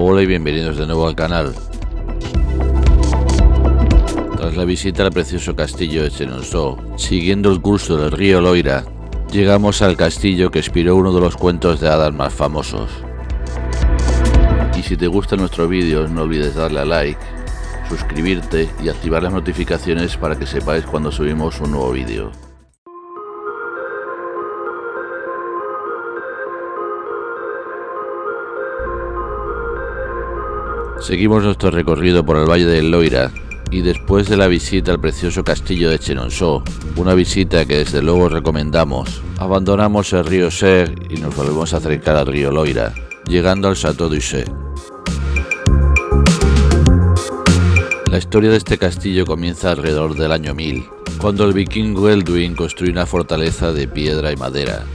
Hola y bienvenidos de nuevo al canal. Tras la visita al precioso castillo de Chenonceau, siguiendo el curso del río Loira, llegamos al castillo que inspiró uno de los cuentos de hadas más famosos. Y si te gustan nuestros vídeos, no olvides darle a like, suscribirte y activar las notificaciones para que sepáis cuando subimos un nuevo vídeo. Seguimos nuestro recorrido por el Valle del Loira y después de la visita al precioso castillo de Chenonceau, una visita que desde luego recomendamos, abandonamos el río Ser y nos volvemos a acercar al río Loira, llegando al Château d'Ussé. La historia de este castillo comienza alrededor del año 1000, cuando el vikingo Elduin construyó una fortaleza de piedra y madera.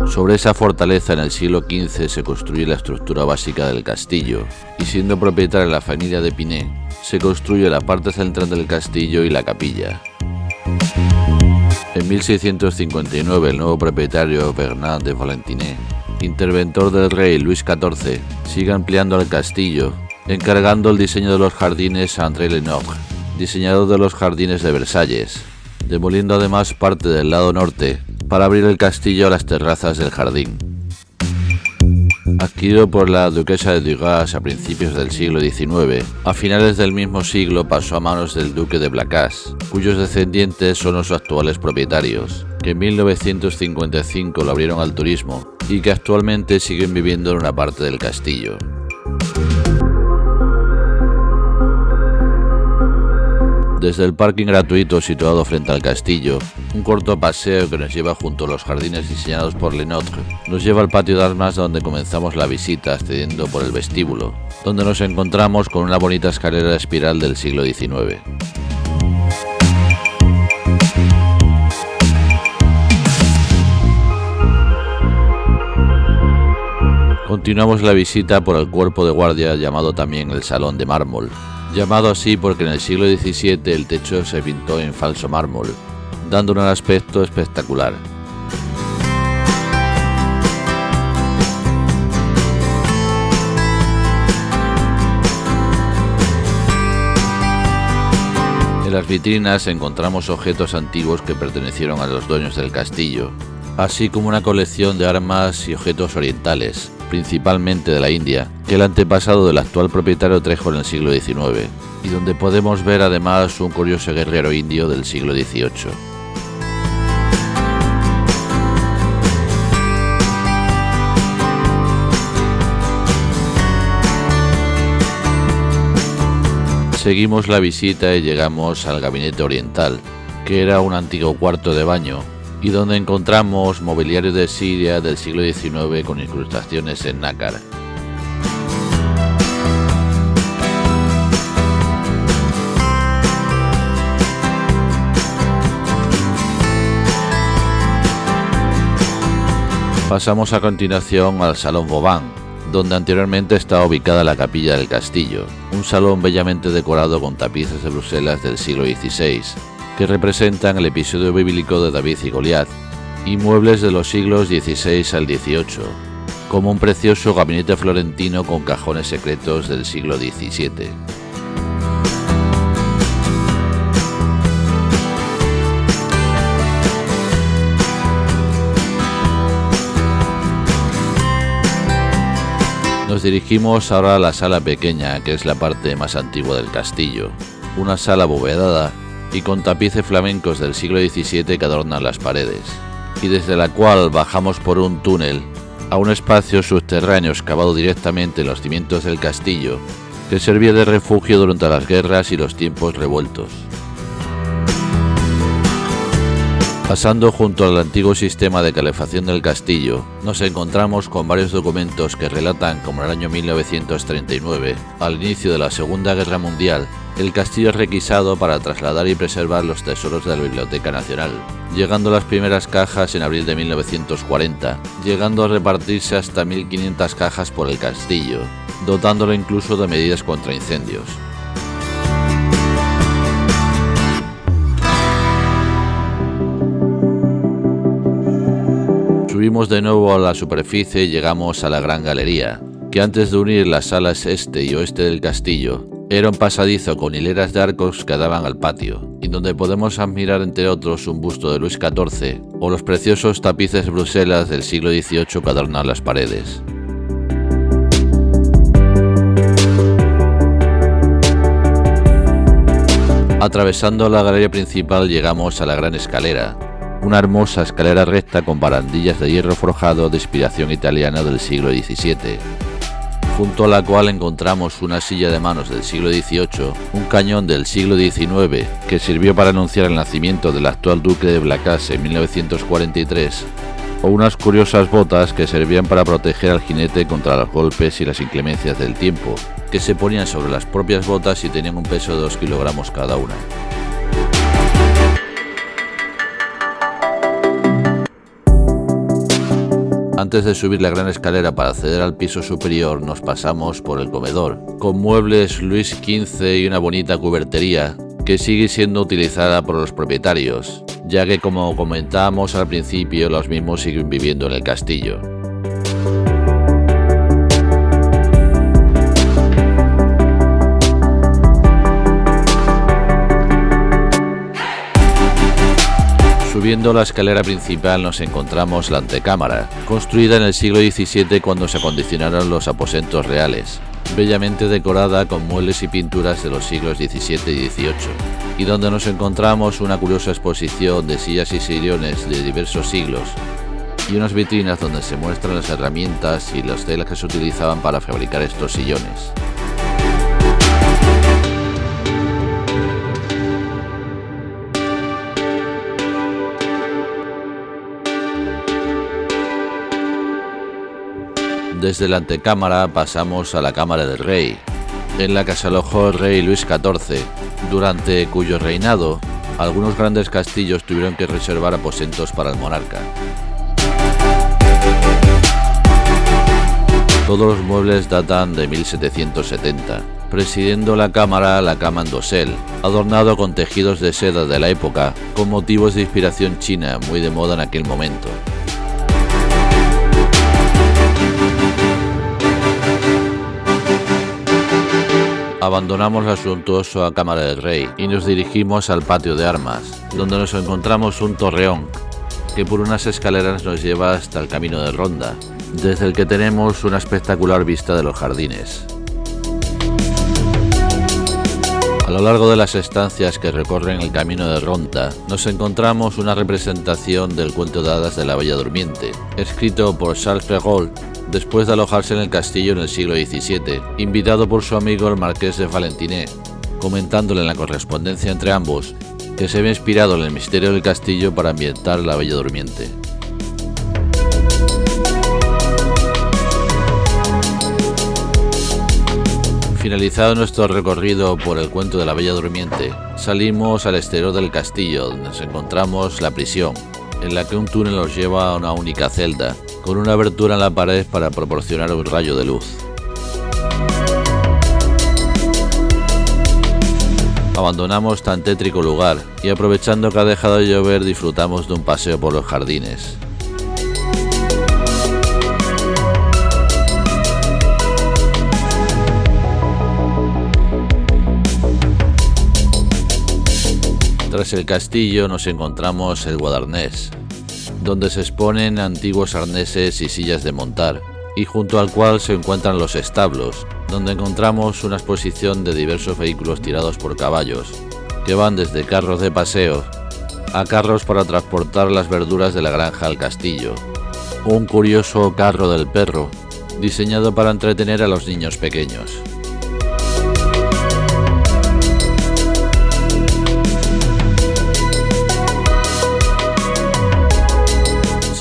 Sobre esa fortaleza en el siglo XV se construye la estructura básica del castillo, y siendo propietaria la familia de Pinet, se construye la parte central del castillo y la capilla. En 1659 el nuevo propietario Bernard de Valentinet, interventor del rey Luis XIV, sigue ampliando el castillo, encargando el diseño de los jardines a André Lenotre, diseñador de los jardines de Versalles, demoliendo además parte del lado norte para abrir el castillo a las terrazas del jardín. Adquirido por la duquesa de Duras a principios del siglo XIX, a finales del mismo siglo pasó a manos del duque de Blacas, cuyos descendientes son los actuales propietarios, que en 1955 lo abrieron al turismo y que actualmente siguen viviendo en una parte del castillo. Desde el parking gratuito situado frente al castillo, un corto paseo que nos lleva junto a los jardines diseñados por Lenotre, nos lleva al patio de armas donde comenzamos la visita accediendo por el vestíbulo, donde nos encontramos con una bonita escalera espiral del siglo XIX. Continuamos la visita por el cuerpo de guardia llamado también el Salón de Mármol, llamado así porque en el siglo XVII el techo se pintó en falso mármol, dándole un aspecto espectacular. En las vitrinas encontramos objetos antiguos que pertenecieron a los dueños del castillo, así como una colección de armas y objetos orientales, principalmente de la India, que el antepasado del actual propietario trajo en el siglo XIX, y donde podemos ver además un curioso guerrero indio del siglo XVIII. Seguimos la visita y llegamos al gabinete oriental, que era un antiguo cuarto de baño, y donde encontramos mobiliario de Siria del siglo XIX con incrustaciones en nácar. Pasamos a continuación al Salón Vauban, donde anteriormente estaba ubicada la capilla del castillo, un salón bellamente decorado con tapices de Bruselas del siglo XVI, que representan el episodio bíblico de David y Goliat, y muebles de los siglos XVI al XVIII, como un precioso gabinete florentino con cajones secretos del siglo XVII. Nos dirigimos ahora a la sala pequeña, que es la parte más antigua del castillo, una sala abovedada y con tapices flamencos del siglo XVII que adornan las paredes, y desde la cual bajamos por un túnel a un espacio subterráneo excavado directamente en los cimientos del castillo, que servía de refugio durante las guerras y los tiempos revueltos. Pasando junto al antiguo sistema de calefacción del castillo, nos encontramos con varios documentos que relatan cómo en el año 1939, al inicio de la Segunda Guerra Mundial, el castillo es requisado para trasladar y preservar los tesoros de la Biblioteca Nacional, llegando las primeras cajas en abril de 1940, llegando a repartirse hasta 1500 cajas por el castillo, dotándolo incluso de medidas contra incendios. Subimos de nuevo a la superficie y llegamos a la gran galería, que antes de unir las salas este y oeste del castillo, era un pasadizo con hileras de arcos que daban al patio, y donde podemos admirar entre otros un busto de Luis XIV o los preciosos tapices de Bruselas del siglo XVIII que adornan las paredes. Atravesando la galería principal llegamos a la gran escalera, una hermosa escalera recta con barandillas de hierro forjado de inspiración italiana del siglo XVII, junto a la cual encontramos una silla de manos del siglo XVIII, un cañón del siglo XIX que sirvió para anunciar el nacimiento del actual duque de Blacas en 1943, o unas curiosas botas que servían para proteger al jinete contra los golpes y las inclemencias del tiempo, que se ponían sobre las propias botas y tenían un peso de 2 kilogramos cada una. Antes de subir la gran escalera para acceder al piso superior, nos pasamos por el comedor, con muebles Luis XV y una bonita cubertería que sigue siendo utilizada por los propietarios, ya que, como comentábamos al principio, los mismos siguen viviendo en el castillo. Subiendo la escalera principal nos encontramos la antecámara, construida en el siglo XVII cuando se acondicionaron los aposentos reales, bellamente decorada con muebles y pinturas de los siglos XVII y XVIII, y donde nos encontramos una curiosa exposición de sillas y sillones de diversos siglos, y unas vitrinas donde se muestran las herramientas y las telas que se utilizaban para fabricar estos sillones. Desde la antecámara pasamos a la cámara del rey, en la que se alojó el rey Luis XIV, durante cuyo reinado algunos grandes castillos tuvieron que reservar aposentos para el monarca. Todos los muebles datan de 1770, presidiendo la cámara la cama en dosel, adornado con tejidos de seda de la época, con motivos de inspiración china muy de moda en aquel momento. Abandonamos la suntuosa cámara del rey y nos dirigimos al patio de armas, donde nos encontramos un torreón que por unas escaleras nos lleva hasta el camino de ronda, desde el que tenemos una espectacular vista de los jardines. A lo largo de las estancias que recorren el camino de ronda, nos encontramos una representación del cuento de hadas de la Bella Durmiente, escrito por Charles Perrault, después de alojarse en el castillo en el siglo XVII, invitado por su amigo el marqués de Valentinet, comentándole en la correspondencia entre ambos que se había inspirado en el misterio del castillo para ambientar la Bella Durmiente. Finalizado nuestro recorrido por el cuento de la Bella Durmiente, salimos al exterior del castillo, donde nos encontramos la prisión, en la que un túnel nos lleva a una única celda, con una abertura en la pared para proporcionar un rayo de luz. Abandonamos tan tétrico lugar y, aprovechando que ha dejado de llover, disfrutamos de un paseo por los jardines. Tras el castillo nos encontramos el guardarnés, donde se exponen antiguos arneses y sillas de montar, y junto al cual se encuentran los establos, donde encontramos una exposición de diversos vehículos tirados por caballos, que van desde carros de paseo a carros para transportar las verduras de la granja al castillo, o un curioso carro del perro, diseñado para entretener a los niños pequeños.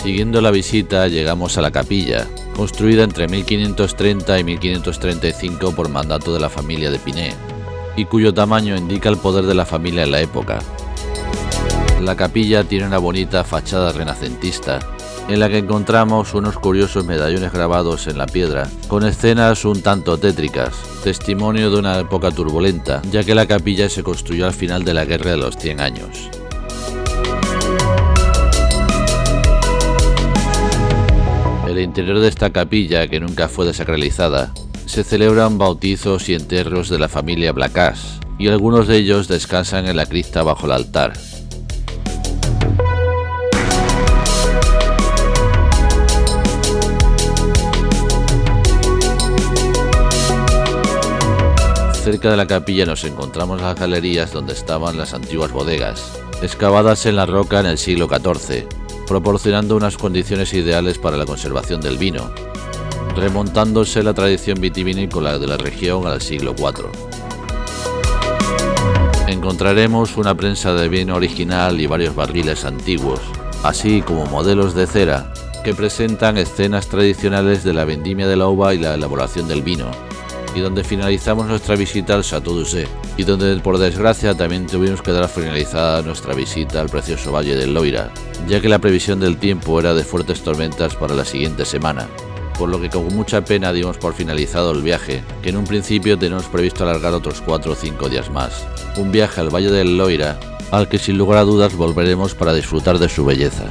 Siguiendo la visita llegamos a la capilla, construida entre 1530 y 1535 por mandato de la familia de Pinet, y cuyo tamaño indica el poder de la familia en la época. La capilla tiene una bonita fachada renacentista, en la que encontramos unos curiosos medallones grabados en la piedra, con escenas un tanto tétricas, testimonio de una época turbulenta, ya que la capilla se construyó al final de la Guerra de los 100 años. El el interior de esta capilla, que nunca fue desacralizada, se celebran bautizos y entierros de la familia Blacas, y algunos de ellos descansan en la cripta bajo el altar. Cerca de la capilla nos encontramos las galerías donde estaban las antiguas bodegas, excavadas en la roca en el siglo XIV, proporcionando unas condiciones ideales para la conservación del vino, remontándose la tradición vitivinícola de la región al siglo IV. Encontraremos una prensa de vino original y varios barriles antiguos, así como modelos de cera que presentan escenas tradicionales de la vendimia de la uva y la elaboración del vino, y donde finalizamos nuestra visita al Château d'Uzès, y donde por desgracia también tuvimos que dar finalizada nuestra visita al precioso Valle del Loira, ya que la previsión del tiempo era de fuertes tormentas para la siguiente semana, por lo que con mucha pena dimos por finalizado el viaje, que en un principio teníamos previsto alargar otros 4 o 5 días más, un viaje al Valle del Loira al que sin lugar a dudas volveremos para disfrutar de su belleza.